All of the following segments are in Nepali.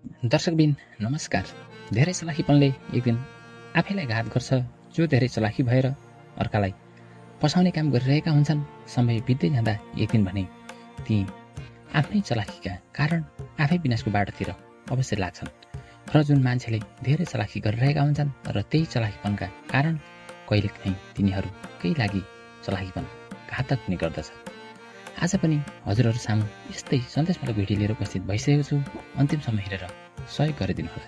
दर्शकबिन नमस्कार। धेरै चलाखीपनले एक दिन आफैलाई घात गर्छ। जो धेरै चलाखी भएर अर्कालाई फसाउने काम गरिरहेका हुन्छन्, समय बित्दै जाँदा एक दिन भने ती आफ्नै चलाखीका कारण आफै विनाशको बाटोतिर अवश्य लाग्छन्। र जुन मान्छेले धेरै चलाखी गरिरहेका हुन्छन् र त्यही चलाखीपनका कारण कहिलेकाहीँ तिनीहरूकै लागि चलाखीपन घातक हुने गर्दछ। आज पनि हजुरहरू सामु यस्तै सन्देशमूलक भिडियो लिएर उपस्थित भइसकेको छु। अन्तिम समय हेरेर सहयोग गरिदिनु होला।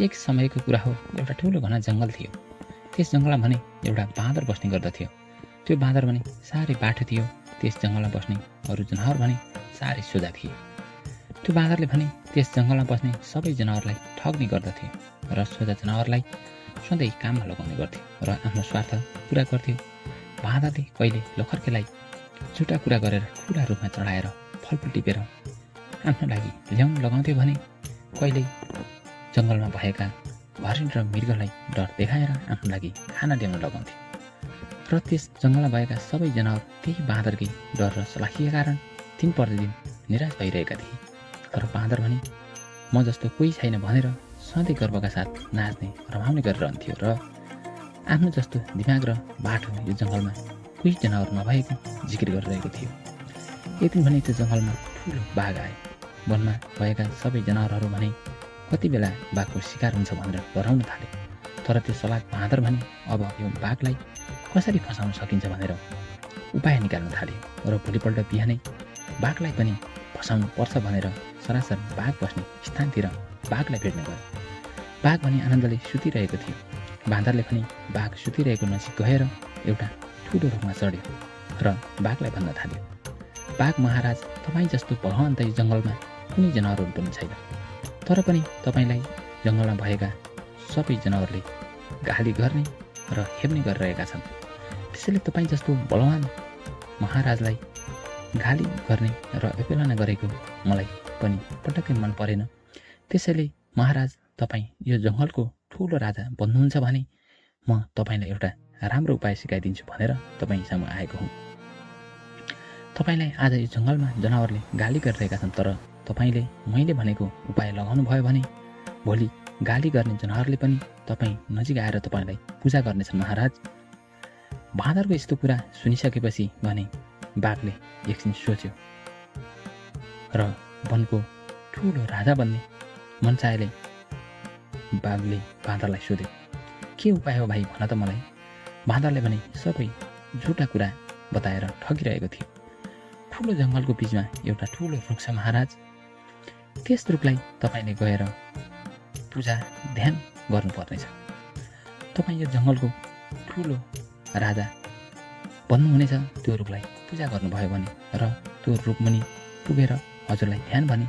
एक समयको कुरा हो, एउटा ठुलो घना जङ्गल थियो। त्यस जङ्गलमा भने एउटा बाँदर बस्ने गर्दथ्यो। त्यो बाँदर भने साह्रै बाठो थियो। त्यस जङ्गलमा बस्ने अरू जनावर भने साह्रै सोझा थिए। त्यो बाँदरले भने त्यस जङ्गलमा बस्ने सबै जनावरलाई ठग्ने गर्दथ्यो र सोझा जनावरलाई सधैँ काममा लगाउने गर्थ्यो र आफ्नो स्वार्थ पुरा गर्थ्यो। बाँदरले कहिले लखर्केलाई झुटा कुरा गरेर ठुला रूपमा चढाएर फलफुल टिपेर आफ्नो लागि ल्याउन लगाउँथ्यो भने कहिल्यै जङ्गलमा भएका हरिण र मृगलाई डर देखाएर आफ्नो लागि खाना ल्याउन लगाउँथ्यो। र त्यस जङ्गलमा भएका सबै जनावर त्यही बाँदरकै डर र चलाखीका कारण दिन प्रतिदिन निराश भइरहेका थिए। तर बाँदर भने म जस्तो कोही छैन भनेर सधैँ गर्वका साथ नाच्ने रमाउने गरिरहन्थ्यो र आफ्नो जस्तो दिमाग र बाटो यो जङ्गलमा कोही जनावर नभएको जिकिर गरिरहेको थियो। एक दिन भने त्यो जङ्गलमा ठुलो बाघ आयो। वनमा भएका सबै जनावरहरू भने कति बेला बाघको शिकार हुन्छ भनेर डराउन थाले। तर त्यो चलाक बाँदर भने अब यो बाघलाई कसरी फसाउन सकिन्छ भनेर उपाय निकाल्न थाल्यो र भोलिपल्ट बिहानै बाघलाई पनि फसाउनु पर्छ भनेर सरासर बाघ बस्ने स्थानतिर बाघलाई भेट्न गयो। बाघ भने आनन्दले सुतिरहेको थियो। बाँदरले पनि बाघ सुतिरहेको नजिक गएर एउटा ठुलो रुखमा चढ्यो र बाघलाई भन्न थाल्यो, बाघ महाराज, तपाईँ जस्तो बलवान त यो जङ्गलमा कुनै जनावरहरू पनि छैन। तर पनि तपाईँलाई जङ्गलमा भएका सबै जनावरले गाली गर्ने र हेप्ने गरिरहेका छन्। त्यसैले तपाईँ जस्तो बलवान महाराजलाई गाली गर्ने र अपेलना गरेको मलाई पनि पटक्कै मन परेन। त्यसैले महाराज, तपाईँ यो जङ्गलको ठुलो राजा बन्नुहुन्छ भने म तपाईँलाई एउटा राम्रो उपाय सिकाइदिन्छु भनेर तपाईँ सामु आएको हुँ। तपाईँलाई आज यो जङ्गलमा जनावरले गाली गरिरहेका छन्, तर तपाईँले मैले भनेको उपाय लगाउनु भयो भने भोलि गाली गर्ने जनावरले पनि तपाईँ नजिक आएर तपाईँलाई पूजा गर्नेछन् महाराज। बाँदरको यस्तो कुरा सुनिसकेपछि भने बाघले एकछिन सोच्यो र वनको ठुलो राजा बन्ने मनचाहेले बाघले बाँदरलाई सोध्यो, के उपाय हो भाइ, भन त मलाई। बाँदरले भने सबै झुटा कुरा बताएर ठगिरहेको थियो। ठुलो जङ्गलको बिचमा एउटा ठुलो रुख छ महाराज। त्यस रुखलाई तपाईँले गएर पूजा ध्यान गर्नुपर्नेछ। तपाईँ यो जङ्गलको ठुलो राजा बन्नुहुनेछ। त्यो रुखलाई पूजा गर्नुभयो भने र त्यो रुख मुनि पुगेर हजुरलाई ध्यान भने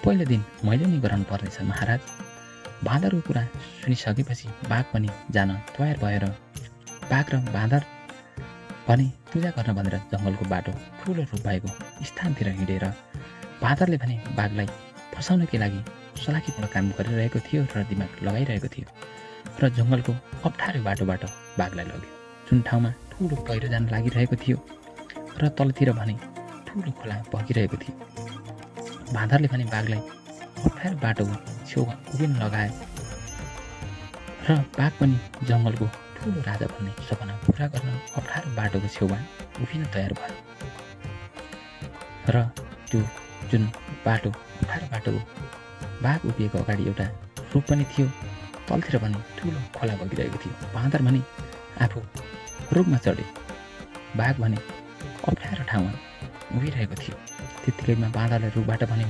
पहिलो दिन मैले नै गराउनु पर्नेछ महाराज। बाँदरको कुरा सुनिसकेपछि बाघ पनि जान तयार भएर बाघ र बाँदर भने पूजा गर्न भनेर जङ्गलको बाटो ठुलो रुख भएको स्थानतिर हिँडेर बाँदरले भने बाघलाई फसाउनकै लागि चलाखीपूर्ण काम गरिरहेको थियो र दिमाग लगाइरहेको थियो र जङ्गलको अप्ठ्यारो बाटोबाट बाघलाई लग्यो। जुन ठाउँमा ठुलो पहिरो जान लागिरहेको थियो र तलतिर भने ठुलो खोला बगिरहेको थियो। बाँदरले भने बाघलाई अप्ठ्यारो बाटोको छेउमा उभिन लगाए र बाघ पनि जङ्गलको ठुलो राजा भन्ने सपना पुरा गर्न अप्ठ्यारो बाटोको छेउमा उभिन तयार भयो। र त्यो जुन बाटो अप्ठ्यारो बाटोको बाघ उभिएको अगाडि एउटा रुख पनि थियो। तलतिर भने ठुलो खोला बगिरहेको थियो। बाँदर भने आफू रुखमा चढ्यो। बाघ भने अप्ठ्यारो ठाउँमा उभिरहेको थियो। त्यत्तिकैमा बाँदरले रुखबाट भन्यो,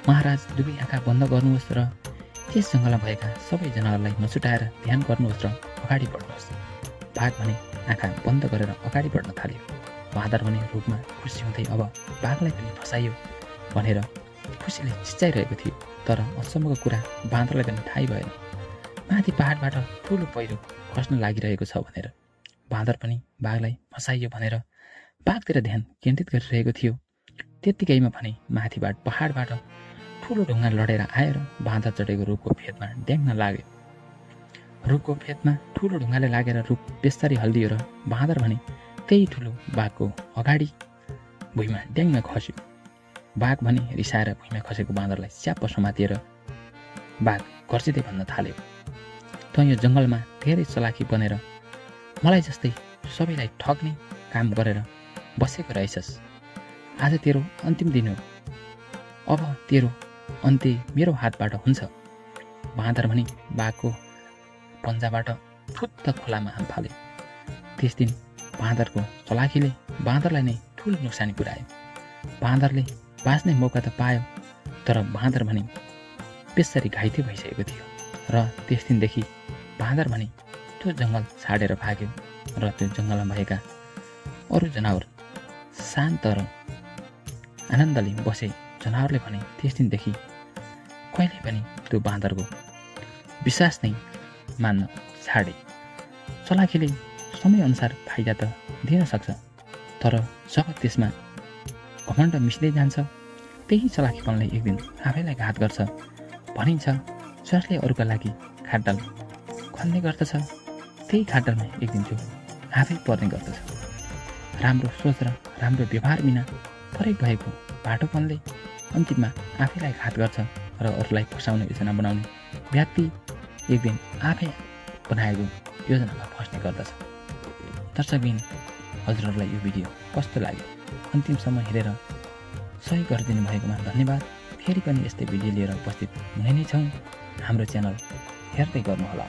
महाराज, दुवै आँखा बन्द गर्नुहोस् र त्यस जङ्गलमा भएका सबै जनावरलाई नछुटाएर ध्यान गर्नुहोस् र अगाडि बढ्नुहोस्। बाघ भने आँखा बन्द गरेर अगाडि बढ्न थाल्यो। बाँदर भने रुखमा खुसी हुँदै अब बाघलाई पनि फसाइयो भनेर खुसीले चिच्चाइरहेको थियो। तर अचम्मको कुरा बाँदरलाई पनि थाहै भएन। माथि पहाडबाट ठुलो पहिरो खस्न लागिरहेको छ भनेर। बाँदर पनि बाघलाई फसाइयो भनेर बाघतिर ध्यान केन्द्रित गरिरहेको थियो। त्यत्तिकैमा भने माथिबाट पहाडबाट ठुलो ढुङ्गा लडेर आएर बाँदर चढेको रुखको फेदमा ड्याङ्न लाग्यो। रुखको फेदमा ठुलो ढुङ्गाले लागेर रुख बेस्तरी हल्दियो र बाँदर भने त्यही ठुलो बाघको अगाडि भुइँमा ड्याङ्न खस्यो। बाघ भने रिसाएर भुइँमा खसेको बाँदरलाई च्याप्प समातिएर बाघ गर्जिँदै भन्न थाल्यो, "तँ यो जङ्गलमा धेरै चलाखी बनेर मलाई जस्तै सबैलाई ठग्ने काम गरेर बसेको रहेछस्। आज तेरो अन्तिम दिन हो। अब तेरो अन्त्य मेरो हातबाट हुन्छ।" बाँदर भने बाघको पन्जाबाट फुत्त खोलामा हाम फाल्यो। त्यस दिन बाँदरको चलाखीले बाँदरलाई नै ठुलो नोक्सानी पुर्यायो। बाँदरले बाँच्ने मौका त पायो, तर बाँदर भने बेसरी घाइते भइसकेको थियो र त्यस दिनदेखि बाँदर भने त्यो जङ्गल छाडेर भाग्यो र त्यो जङ्गलमा भएका अरू जनावर शान्त र आनन्दले बसे। जनावरले भने त्यस दिनदेखि कहिले पनि त्यो बाँदरको विश्वास नै मान्न छाडे। चलाखीले समयअनुसार फाइदा त दिन सक्छ, तर जब त्यसमा घमण्ड मिस्दै जान्छ त्यही चलाखीपनले एक दिन आफैलाई घात गर्छ। भनिन्छ, जसले अरूका लागि खाडल खन्ने गर्दछ त्यही खाडलमा एक दिन त्यो आफै पर्ने गर्दछ। राम्रो सोच र राम्रो व्यवहार बिना प्रयोग भएको बाटोपनले अन्तिममा आफैलाई घात गर्छ र अरूलाई फसाउने योजना बनाउने व्यक्ति एक दिन आफै बनाएको योजनामा फस्ने गर्दछ। दर्शकबिन, हजुरहरूलाई यो भिडियो कस्तो लाग्यो अन्तिमसम्म हेरेर सही गरिदिनु भएकोमा धन्यवाद। फेरि पनि यस्तै भिडियो लिएर उपस्थित हुने नै छौँ। हाम्रो च्यानल हेर्दै गर्नुहोला।